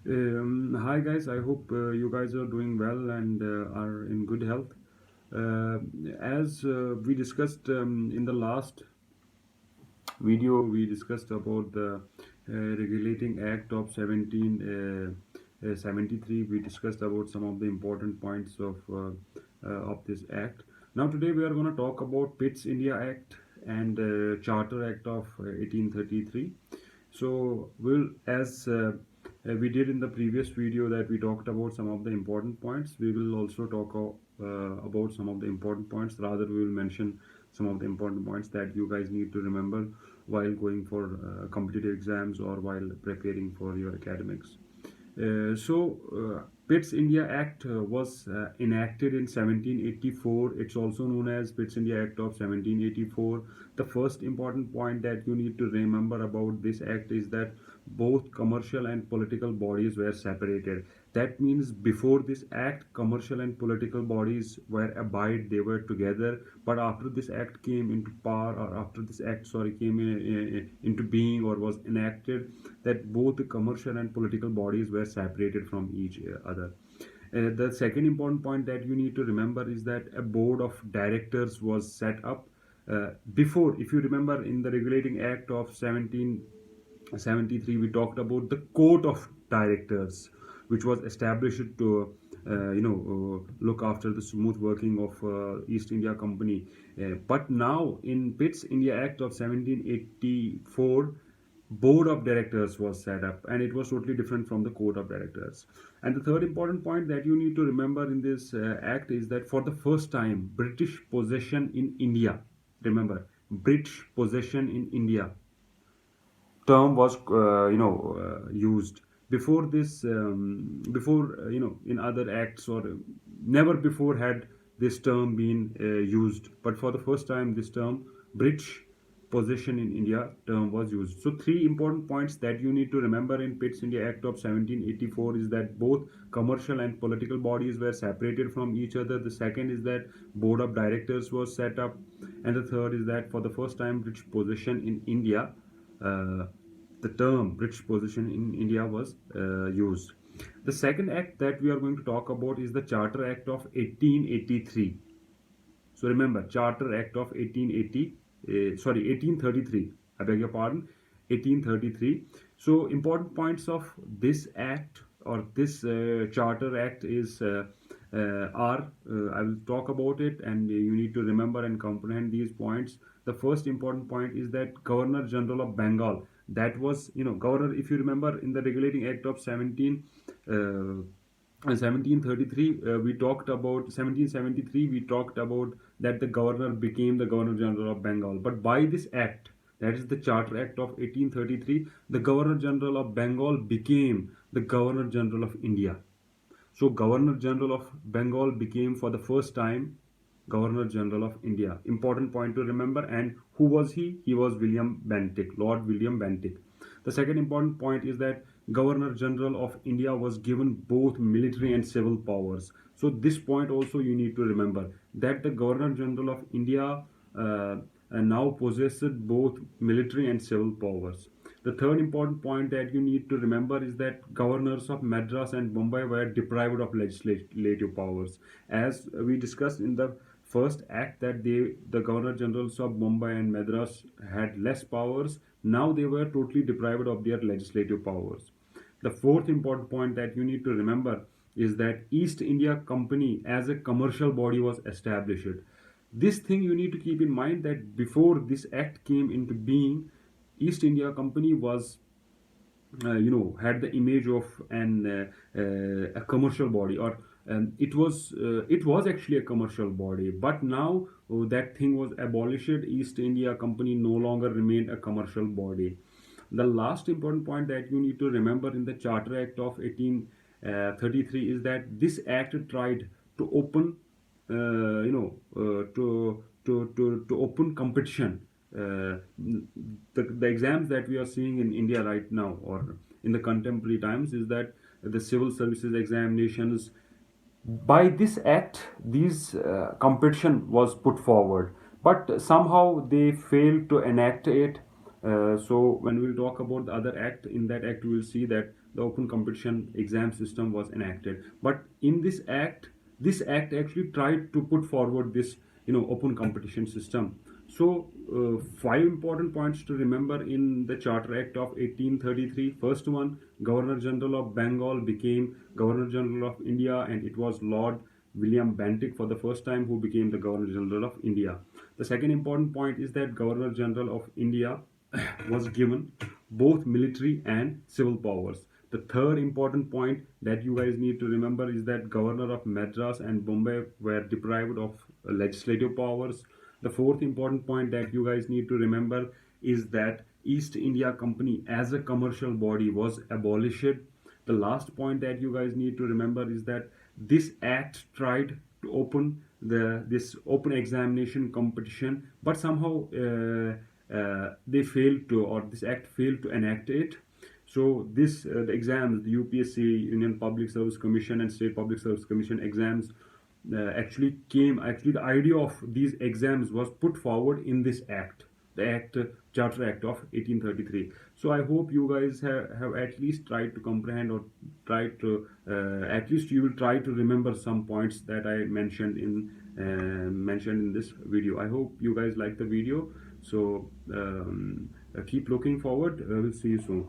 Hi guys, I hope you guys are doing well and are in good health. Uh, as we discussed in the last video, we discussed about the Regulating Act of 1773. We discussed about some of the important points of this act. Now today we are going to talk about Pitt's India Act and Charter Act of 1833. So we'll as we did in the previous video that we talked about some of the important points. We will also talk about some of the important points. Rather, we will mention some of the important points that you guys need to remember while going for competitive exams or while preparing for your academics. Pitt's India Act was enacted in 1784. It's also known as Pitt's India Act of 1784. The first important point that you need to remember about this act is that both commercial and political bodies were separated. That means before this act, commercial and political bodies were abide, they were together. But after this act came into power, or after this act, sorry, came into being or was enacted, that both the commercial and political bodies were separated from each other. The second important point that you need to remember is that a board of directors was set up before. If you remember, in the Regulating Act of 1773, we talked about the court of directors, which was established to look after the smooth working of East India Company. But now in Pitt's India Act of 1784, board of directors was set up, and it was totally different from the court of directors. And the third important point that you need to remember in this act is that for the first time, British possession in India, remember, British possession in India term was used. Before this, before in other acts, or never before had this term been used, but for the first time this term British possession in India term was used. So three important points that you need to remember in Pitt's India Act of 1784 is that both commercial and political bodies were separated from each other. The second is that board of directors was set up, and the third is that for the first time British possession in India, uh, the term British possession in India was used. The second act that we are going to talk about is the Charter Act of 1883. So remember, Charter Act of 1833. I beg your pardon, 1833. So important points of this act, or this Charter Act is I will talk about it, and you need to remember and comprehend these points. The first important point is that Governor General of Bengal, that was, governor, if you remember, in the Regulating Act of 1733, we talked about 1773, we talked about that the governor became the Governor General of Bengal. But by this act, that is the Charter Act of 1833, the Governor General of Bengal became the Governor General of India. So Governor General of Bengal became for the first time Governor General of India. Important point to remember. And who was he? He was William Bentinck, Lord William Bentinck. The second important point is that Governor General of India was given both military and civil powers. So this point also you need to remember, that the Governor General of India now possessed both military and civil powers. The third important point that you need to remember is that governors of Madras and Mumbai were deprived of legislative powers. As we discussed in the first act, that the governor generals of Mumbai and Madras had less powers. Now they were totally deprived of their legislative powers. The fourth important point that you need to remember is that East India Company as a commercial body was established. This thing you need to keep in mind, that before this act came into being, East India Company was had the image of a commercial body, or it was actually a commercial body. But now that thing was abolished. East India Company no longer remained a commercial body. The last important point that you need to remember in the Charter Act of 1833 is that this act tried to open to open competition. The exams that we are seeing in India right now, or in the contemporary times, is that the civil services examinations, by this act, these competition was put forward, but somehow they failed to enact it. So when we'll talk about the other act, in that act we will see that the open competition exam system was enacted. But in this act actually tried to put forward this, open competition system. So, five important points to remember in the Charter Act of 1833. First one, Governor General of Bengal became Governor General of India, and it was Lord William Bentinck for the first time who became the Governor General of India. The second important point is that Governor General of India was given both military and civil powers. The third important point that you guys need to remember is that Governor of Madras and Bombay were deprived of legislative powers. The fourth important point that you guys need to remember is that East India Company as a commercial body was abolished. The last point that you guys need to remember is that this act tried to open this open examination competition, but somehow they failed to, or this act failed to enact it. So this the exams, the UPSC, Union Public Service Commission, and State Public Service Commission exams actually the idea of these exams was put forward in this act, the act, Charter Act of 1833. So I hope you guys have at least tried to comprehend, or tried to at least you will try to remember some points that I mentioned in this video. I hope you guys like the video. So keep looking forward. We'll see you soon.